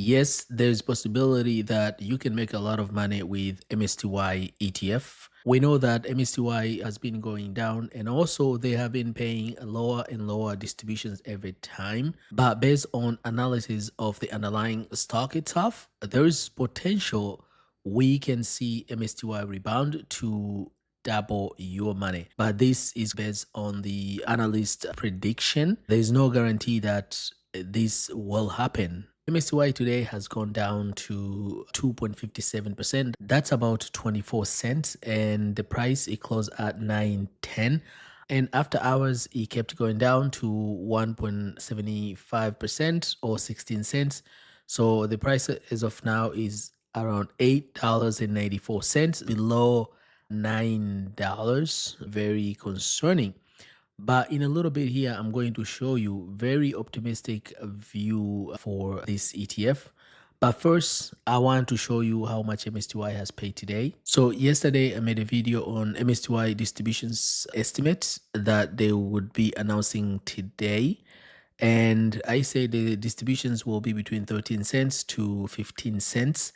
Yes, there's possibility that you can make a lot of money with MSTY ETF. We know that MSTY has been going down and also they have been paying lower and lower distributions every time. But based on analysis of the underlying stock itself, there is potential we can see MSTY rebound to double your money. But this is based on the analyst prediction. There is no guarantee that this will happen. MSTY today has gone down to 2.57%. That's about 24 cents. And the price, it closed at 9.10. And after hours, it kept going down to 1.75% or 16 cents. So the price as of now is around $8.94, below $9. Very concerning. But in a little bit here, I'm going to show you very optimistic view for this ETF. But first, I want to show you how much MSTY has paid today. So yesterday, I made a video on MSTY distributions estimates that they would be announcing today. And I say the distributions will be between 13 cents to 15 cents.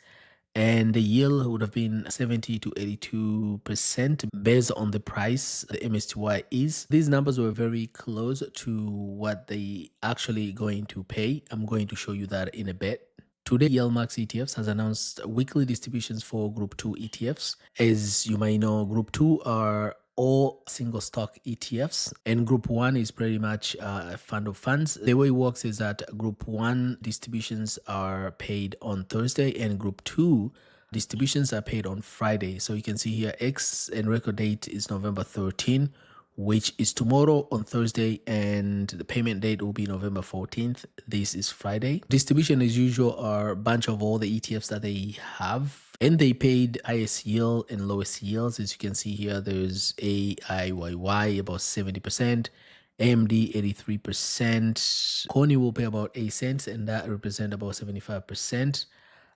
And the yield would have been 70 to 82% based on the price the MSTY is. These numbers were very close to what they actually going to pay. I'm going to show you that in a bit. Today, YieldMax ETFs has announced weekly distributions for Group 2 ETFs. As you may know, Group 2 are all single stock ETFs, and Group 1 is pretty much a fund of funds. The way it works is that Group 1 distributions are paid on Thursday, and Group 2 distributions are paid on Friday. So you can see here X and record date is November 13, which is tomorrow on Thursday, and the payment date will be November 14th. This is Friday. Distribution as usual are a bunch of all the ETFs that they have, and they paid highest yield and lowest yields. As you can see here, there's AIYY about 70%, AMD 83%, Coney will pay about 8 cents, and that represents about 75%.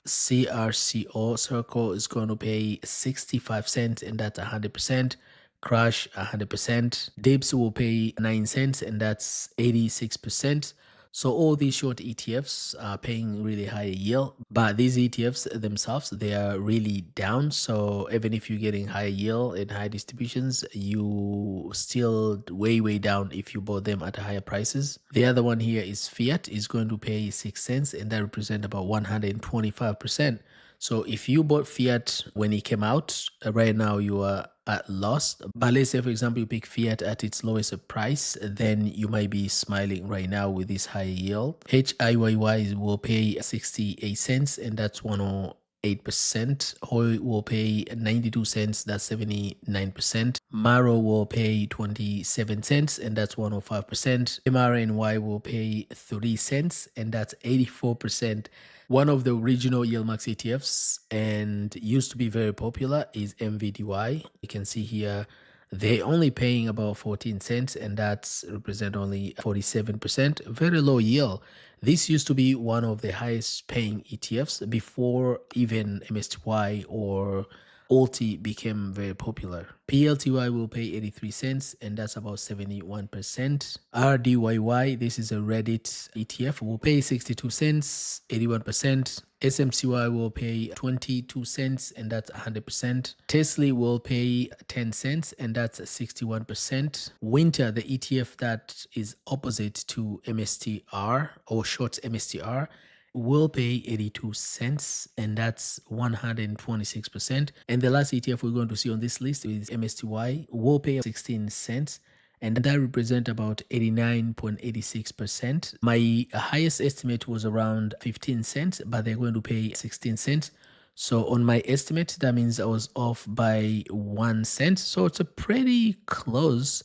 CRCO Circle is going to pay 65 cents, and that's 100%. Crush 100%. Dips will pay 9 cents, and that's 86%. So all these short ETFs are paying really high yield, but these ETFs themselves, they are really down. So even if you're getting high yield and high distributions, you still way down if you bought them at higher prices. The other one here is Fiat is going to pay 6 cents, and that represents about 125%. So if you bought Fiat when it came out, right now you are at loss. But let's say, for example, you pick Fiat at its lowest price, then you might be smiling right now with this high yield. HIYY will pay 68 cents, and that's 108%. HOI will pay 92 cents, that's 79%. Maro will pay 27 cents, and that's 105%. MRNY will pay 3 cents, and that's 84%. One of the original YieldMax ETFs and used to be very popular is MVDY. You can see here they're only paying about 14 cents, and that's represent only 47%. Very low yield. This used to be one of the highest paying ETFs before even MSTY or ULTY became very popular. PLTY will pay 83 cents, and that's about 71%. RDYY, this is a Reddit ETF, will pay 62 cents, 81%. SMCY will pay 22 cents, and that's 100%. Tesla will pay 10 cents, and that's 61%. Winter, the ETF that is opposite to MSTR or short MSTR, will pay 82 cents, and that's 126%. And the last ETF we're going to see on this list is MSTY, will pay 16 cents, and that represents about 89.86%. My highest estimate was around 15 cents, but they're going to pay 16 cents. So on my estimate, that means I was off by 1 cent. So it's a pretty close,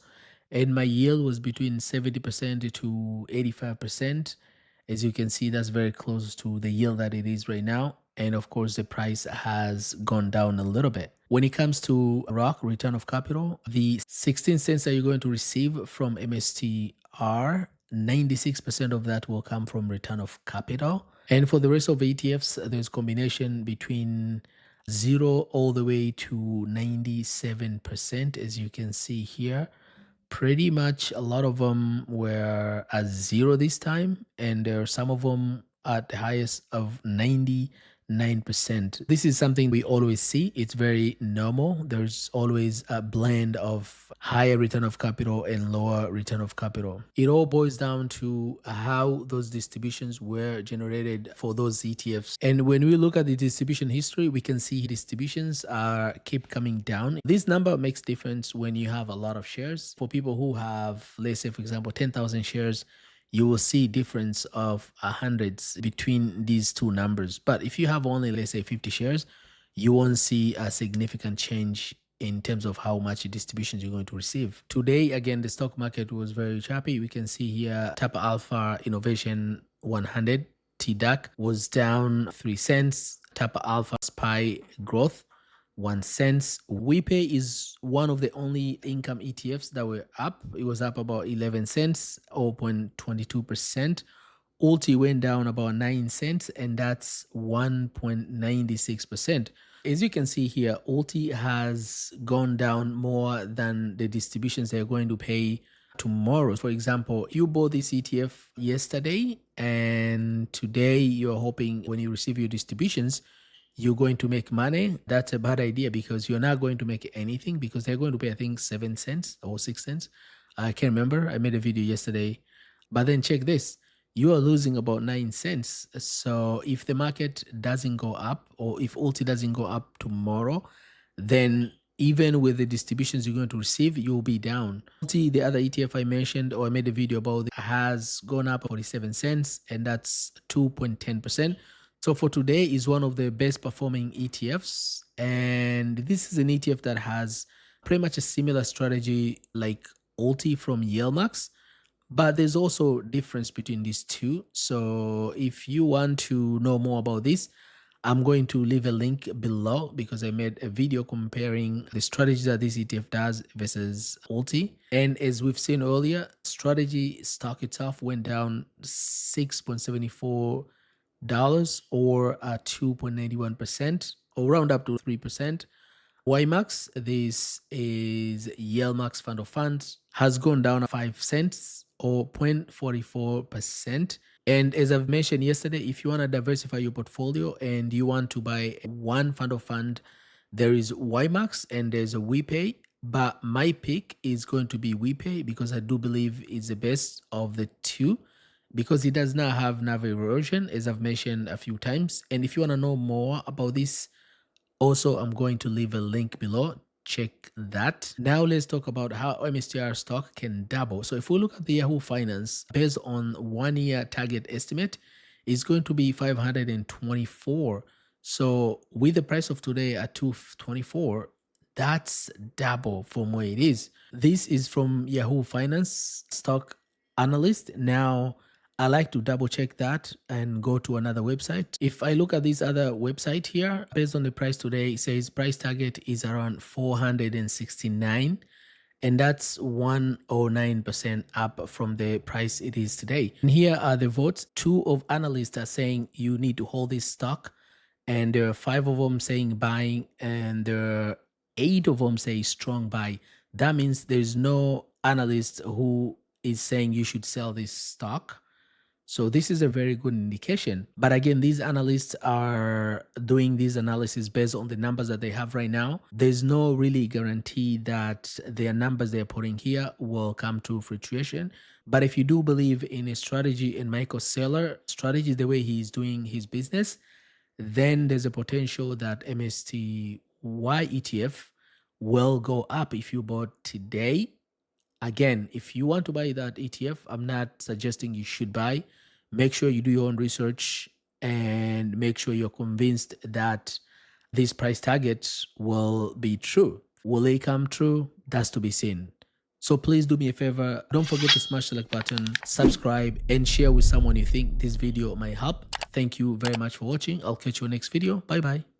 and my yield was between 70% to 85%. As you can see, that's very close to the yield that it is right now. And of course, the price has gone down a little bit. When it comes to ROC, return of capital, the 16 cents that you're going to receive from MSTR, 96% of that will come from return of capital. And for the rest of ETFs, there's combination between 0 all the way to 97%, as you can see here. Pretty much a lot of them were at 0 this time, and there are some of them at the highest of 99%. This is something we always see. It's very normal. There's always a blend of higher return of capital and lower return of capital. It all boils down to how those distributions were generated for those ETFs. And when we look at the distribution history, we can see distributions keep coming down. This number makes difference when you have a lot of shares. For people who have, let's say, for example, 10,000 shares, you will see difference of hundreds between these two numbers. But if you have only, let's say, 50 shares, you won't see a significant change in terms of how much distributions you're going to receive. Today, again, the stock market was very choppy. We can see here Tapa Alpha Innovation 100 TDAQ was down 3 cents. Tapa Alpha SPYI Growth 1 cent. WPAY is one of the only income ETFs that were up. It was up about 11 cents, 0.22%. ULTY went down about 9 cents, and that's 1.96%. As you can see here, ULTY has gone down more than the distributions they're going to pay tomorrow. For example, you bought this ETF yesterday, and today you're hoping when you receive your distributions, you're going to make money. That's a bad idea, because you're not going to make anything, because they're going to pay, I think, 7 cents or 6 cents. I can't remember. I made a video yesterday. But then check this. You are losing about 9 cents. So if the market doesn't go up, or if ULTY doesn't go up tomorrow, then even with the distributions you're going to receive, you'll be down. ULTY, the other ETF I mentioned or I made a video about, has gone up 47 cents, and that's 2.10%. So for today is one of the best performing ETFs. And this is an ETF that has pretty much a similar strategy like ULTY from YieldMax. But there's also difference between these two. So if you want to know more about this, I'm going to leave a link below, because I made a video comparing the strategy that this ETF does versus ULTY. And as we've seen earlier, strategy stock itself went down 6.74 dollars, or 2.91%, or round up to 3%. ymax, this is YieldMax fund of funds, has gone down 5 cents, or 0.44%. And as I've mentioned yesterday, if you want to diversify your portfolio and you want to buy one fund of fund, there is ymax and there's a WPAY. But my pick is going to be WPAY, because I do believe it's the best of the two, because it does not have NAV erosion, as I've mentioned a few times. And if you want to know more about this, also, I'm going to leave a link below. Check that. Now let's talk about how MSTR stock can double. So if we look at the Yahoo Finance, based on 1 year target estimate, it's going to be 524. So with the price of today at 224, that's double from where it is. This is from Yahoo Finance stock analyst. Now, I like to double check that and go to another website. If I look at this other website here, based on the price today, it says price target is around 469, and that's 109% up from the price it is today. And here are the votes. 2 of analysts are saying you need to hold this stock, and there are 5 of them saying buying, and there are 8 of them say strong buy. That means there's no analyst who is saying you should sell this stock. So this is a very good indication. But again, these analysts are doing this analysis based on the numbers that they have right now. There's no really guarantee that their numbers they're putting here will come to fruition. But if you do believe in a strategy and Michael Saylor strategy, the way he's doing his business, then there's a potential that MSTY ETF will go up if you bought today. Again, if you want to buy that ETF, I'm not suggesting you should buy. Make sure you do your own research and make sure you're convinced that these price targets will be true. Will they come true? That's to be seen. So please do me a favor. Don't forget to smash the like button, subscribe, and share with someone you think this video might help. Thank you very much for watching. I'll catch you next video. Bye-bye.